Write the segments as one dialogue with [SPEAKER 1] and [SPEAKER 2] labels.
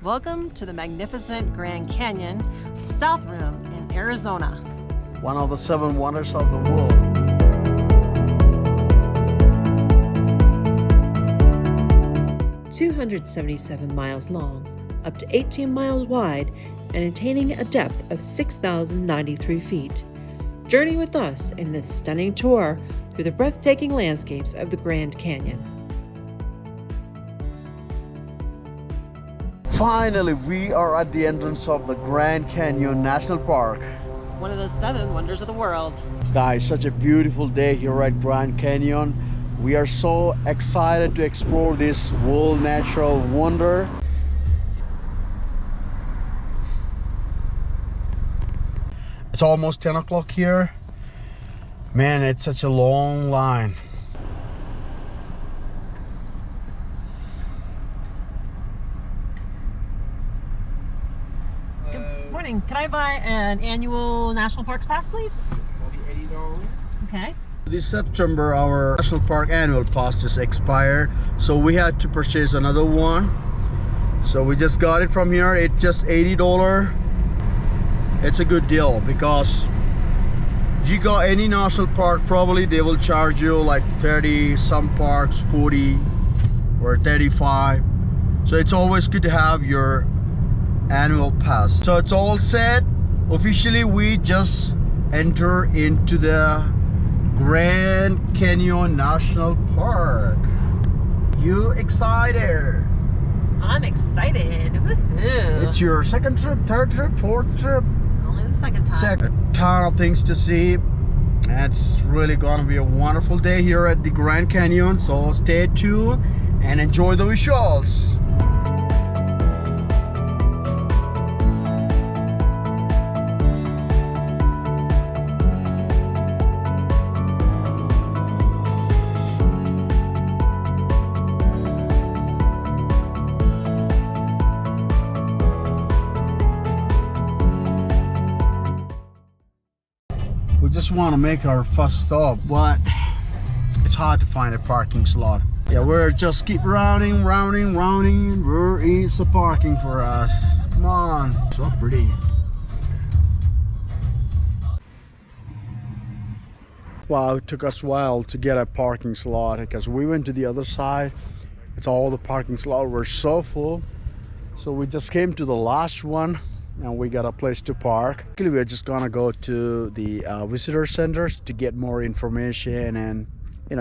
[SPEAKER 1] Welcome to the magnificent Grand Canyon, South Rim in Arizona.
[SPEAKER 2] One of the 7 wonders of the world.
[SPEAKER 3] "277 miles long, up to 18 miles wide, and attaining a depth of 6,093 feet. Journey with us in this stunning tour through the breathtaking landscapes of the Grand Canyon."
[SPEAKER 2] Finally, we are at the entrance of the Grand Canyon National Park.
[SPEAKER 1] One of the 7 wonders of the world.
[SPEAKER 2] Guys, such a beautiful day here at Grand Canyon. We are so excited to explore this world natural wonder. It's almost 10 o'clock here. Man, it's such a long line.
[SPEAKER 1] Good morning. Can I buy an annual National Parks pass, please?
[SPEAKER 4] $80.
[SPEAKER 1] Okay.
[SPEAKER 2] This September, our National Park annual pass just expired, so we had to purchase another one. So we just got it from here. It's just $80. It's a good deal because you go any national park, probably they will charge you like 30, some parks 40 or 35. So it's always good to have your annual pass. So it's all set. Officially, we just enter into the Grand Canyon National Park. You excited?
[SPEAKER 1] I'm excited. Woohoo.
[SPEAKER 2] It's your second trip, third trip, fourth trip?
[SPEAKER 1] Only the second time.
[SPEAKER 2] A ton of things to see. It's really gonna be a wonderful day here at the Grand Canyon, so stay tuned and enjoy the visuals. We just want to make our first stop, but it's hard to find a parking slot. Yeah, we're just keep rounding. Where is the parking for us? Come on, so pretty. Wow, it took us a while to get a parking slot because we went to the other side. It's all the parking slots were so full, so we just came to the last one. And we got a place to park. Actually, we're just gonna go to the visitor centers to get more information and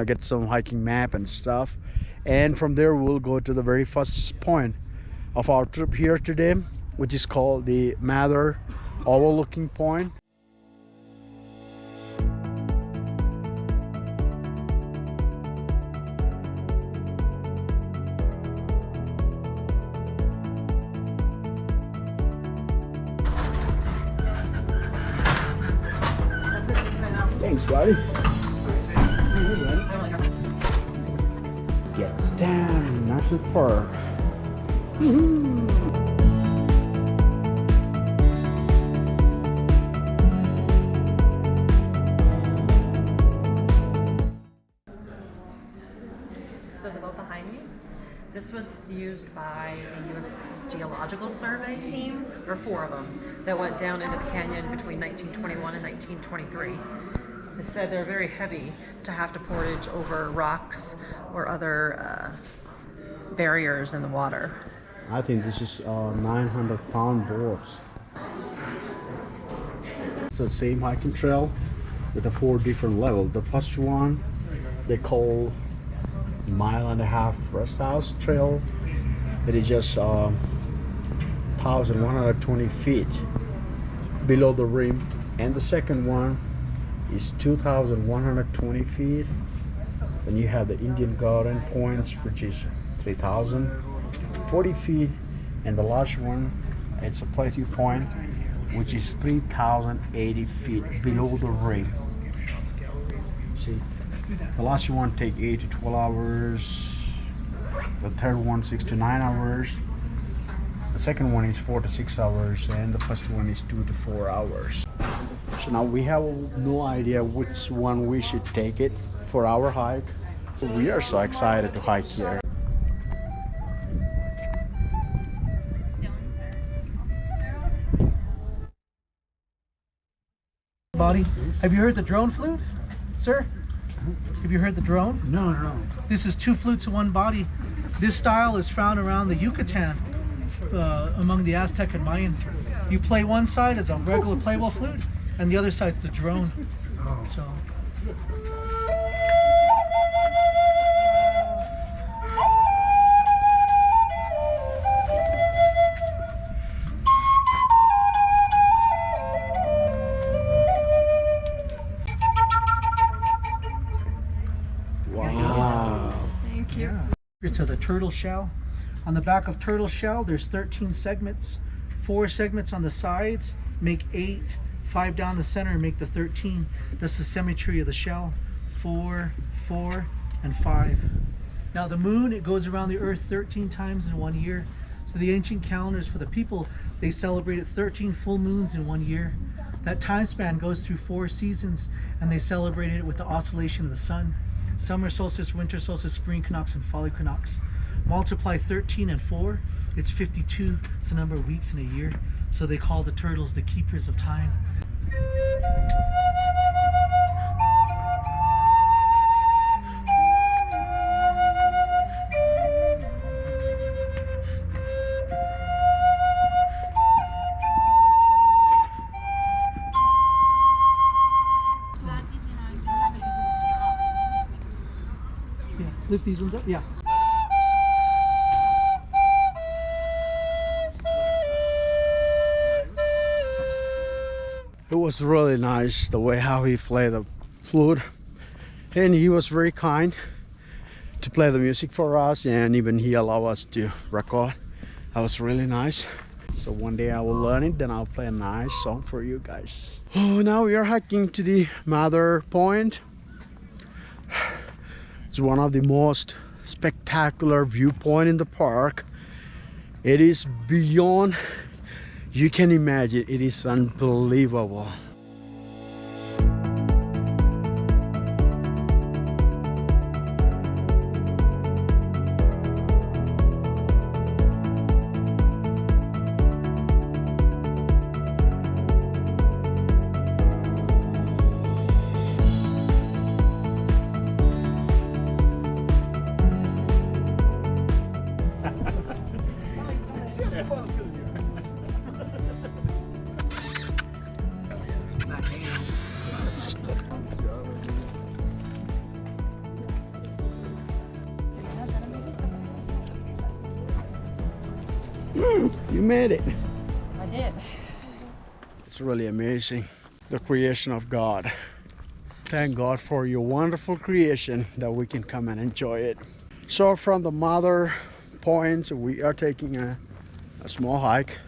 [SPEAKER 2] get some hiking map and stuff. And from there we'll go to the very first point of our trip here today, which is called the Mather Overlooking Point. Thanks, buddy. Yes, damn, National Park.
[SPEAKER 1] So the boat behind me, this was used by the U.S. Geological Survey team. There were 4 of them that went down into the canyon between 1921 and 1923. They said they're very heavy to have to portage over rocks or other barriers in the water.
[SPEAKER 2] I think this is 900-pound boards. It's the same hiking trail with the 4 different levels. The first one they call mile-and-a-half rest house trail. It is just 1,120 feet below the rim, and the second one is 2,120 feet. Then you have the Indian Garden points, which is 3,040 feet, and the last one, it's a plateau point, which is 3,080 feet below the rim. See, the last one take 8 to 12 hours. The third one 6 to 9 hours. The second one is 4 to 6 hours, and the first one is 2 to 4 hours. So now we have no idea which one we should take it for our hike. We are so excited to hike here.
[SPEAKER 4] Body. Have you heard the drone flute, sir? Have you heard the drone?
[SPEAKER 2] No, no.
[SPEAKER 4] This is two flutes in one body. This style is found around the Yucatan, among the Aztec and Mayan. You play one side as a regular playable flute, and the other side's the drone. So.
[SPEAKER 2] Wow.
[SPEAKER 1] Thank you.
[SPEAKER 4] It's the turtle shell. On the back of turtle shell, there's 13 segments. 4 segments on the sides make 8. 5 down the center make the 13. That's the symmetry of the shell. 4, 4, and 5. Now the moon, it goes around the earth 13 times in 1 year. So the ancient calendars for the people, they celebrated 13 full moons in 1 year. That time span goes through 4 seasons, and they celebrated it with the oscillation of the sun. Summer solstice, winter solstice, spring equinox, and fall equinox. Multiply 13 and 4, it's 52. It's the number of weeks in a year. So they call the turtles the keepers of time. Yeah, lift these ones up. Yeah.
[SPEAKER 2] It was really nice the way how he played the flute, and he was very kind to play the music for us, and even he allowed us to record. That was really nice. So one day I will learn it, then I'll play a nice song for you guys. Oh, now we are hiking to the Mather Point. It's one of the most spectacular viewpoint in the park. It is beyond you can imagine. It is unbelievable. You made it.
[SPEAKER 1] I did.
[SPEAKER 2] It's really amazing, the creation of God. Thank God for your wonderful creation that we can come and enjoy it. So from the Mather Point, we are taking a small hike.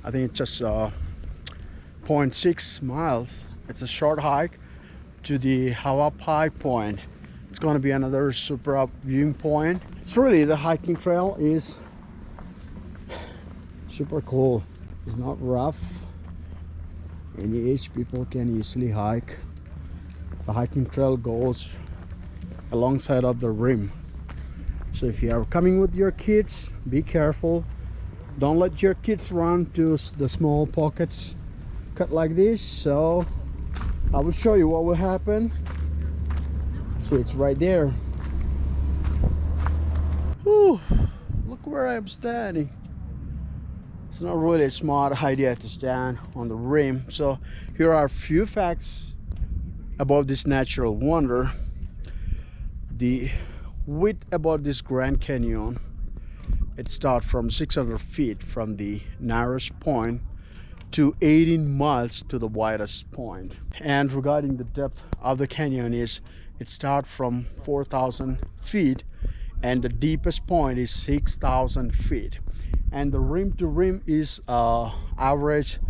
[SPEAKER 2] I think it's just 0.6 miles. It's a short hike to the Hualapai Point. It's going to be another super up viewing point. It's really, the hiking trail is super cool. It's not rough. Any age people can easily hike. The hiking trail goes alongside of the rim. So if you are coming with your kids, be careful. Don't let your kids run to the small pockets cut like this. So I will show you what will happen. So it's right there. Whew, look where I'm standing. It's not really a smart idea to stand on the rim. So here are a few facts about this natural wonder. The width about this Grand Canyon, it starts from 600 feet from the narrowest point to 18 miles to the widest point. And regarding the depth of the canyon, is it starts from 4,000 feet and the deepest point is 6,000 feet. And the rim to rim is average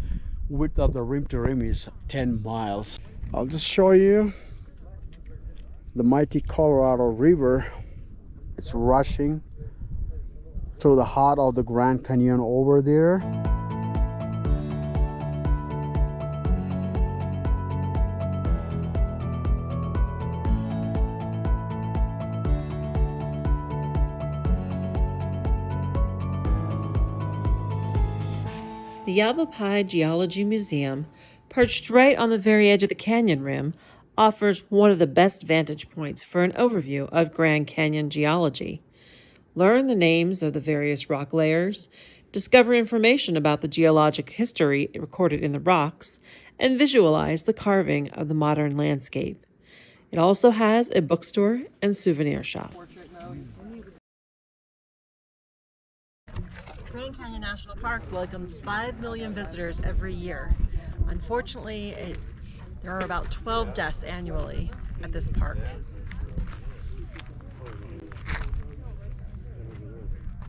[SPEAKER 2] width of the rim to rim is 10 miles. I'll just show you the mighty Colorado River. It's rushing through the heart of the Grand Canyon over there.
[SPEAKER 3] The Yavapai Geology Museum perched right on the very edge of the canyon rim, offers one of the best vantage points for an overview of Grand Canyon geology. Learn the names of the various rock layers, discover information about the geologic history recorded in the rocks, and visualize the carving of the modern landscape. It also has a bookstore and souvenir shop.
[SPEAKER 1] Grand Canyon National Park welcomes 5 million visitors every year. Unfortunately, there are about 12 deaths annually at this park.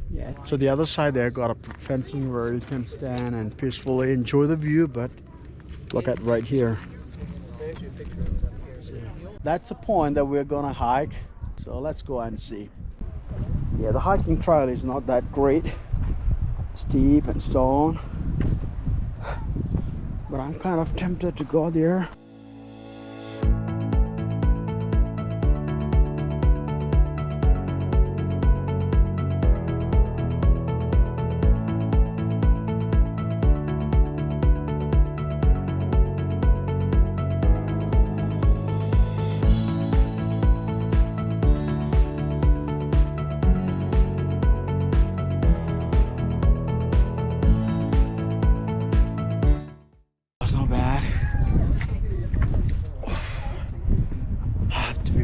[SPEAKER 2] Yeah. So the other side there got a fencing where you can stand and peacefully enjoy the view, but look at right here. That's a point that we're gonna hike. So let's go and see. Yeah, the hiking trail is not that great. Steep and stone. But I'm kind of tempted to go there.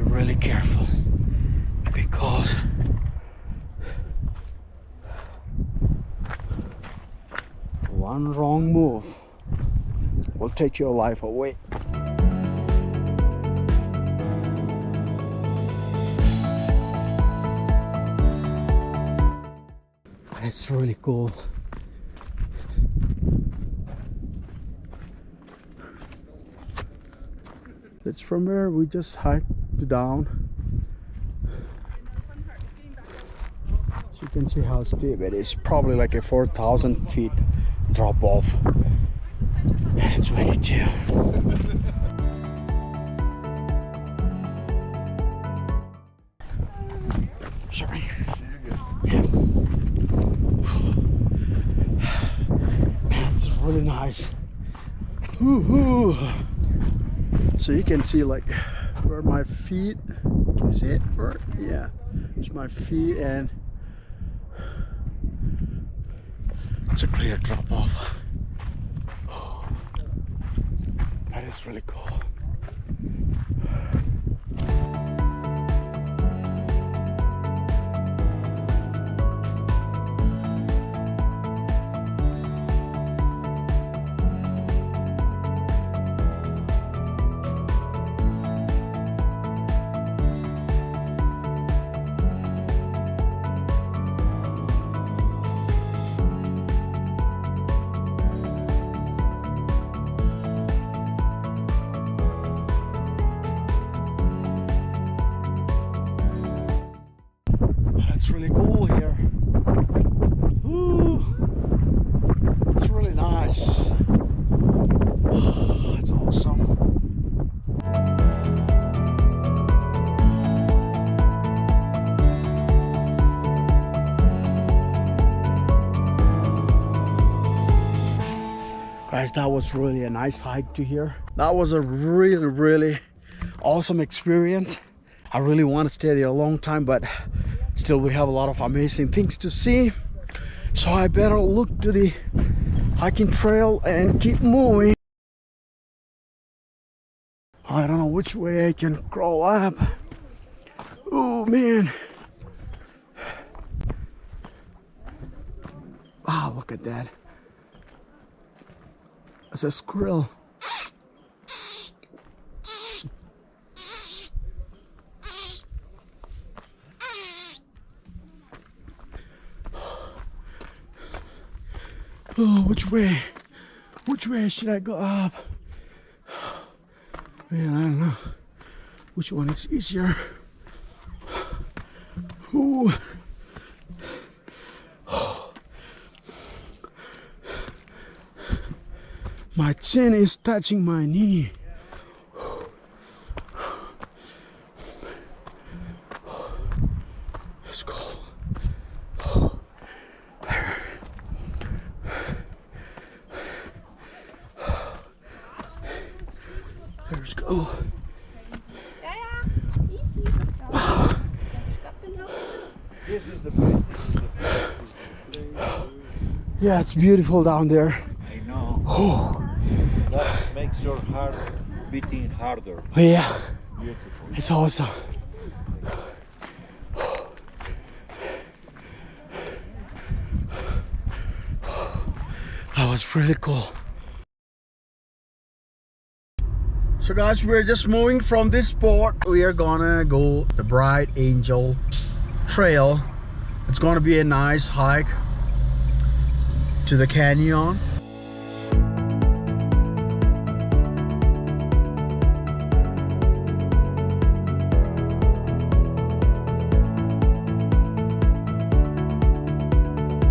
[SPEAKER 2] Really careful because one wrong move will take your life away. It's really cool. It's from where we just hiked down, so you can see how steep it is. Probably like a 4,000 feet drop off. It's really chill. Sorry. Yeah. Man, it's really nice. Woo-hoo. So you can see like where my feet, can you see it? Or, yeah, it's my feet, and it's a clear drop off. That is really cool. It's really cool here. Ooh, it's really nice. It's awesome. Guys, that was really a nice hike to here. That was a really awesome experience. I really want to stay there a long time, but still we have a lot of amazing things to see. So I better look to the hiking trail and keep moving. I don't know which way I can crawl up. Oh man. Wow, look at that. It's a squirrel. Oh, which way? Which way should I go up? Man, I don't know. Which one is easier? Ooh. My chin is touching my knee. Let's go. Let's go.
[SPEAKER 5] This is the place.
[SPEAKER 2] Yeah, it's beautiful down there.
[SPEAKER 5] I know.
[SPEAKER 2] Oh,
[SPEAKER 5] That makes your heart beating harder.
[SPEAKER 2] yeah,
[SPEAKER 5] Beautiful.
[SPEAKER 2] it's awesome. That was really cool. So guys, we're just moving from this spot. We are gonna go the Bright Angel Trail. It's gonna be a nice hike to the canyon.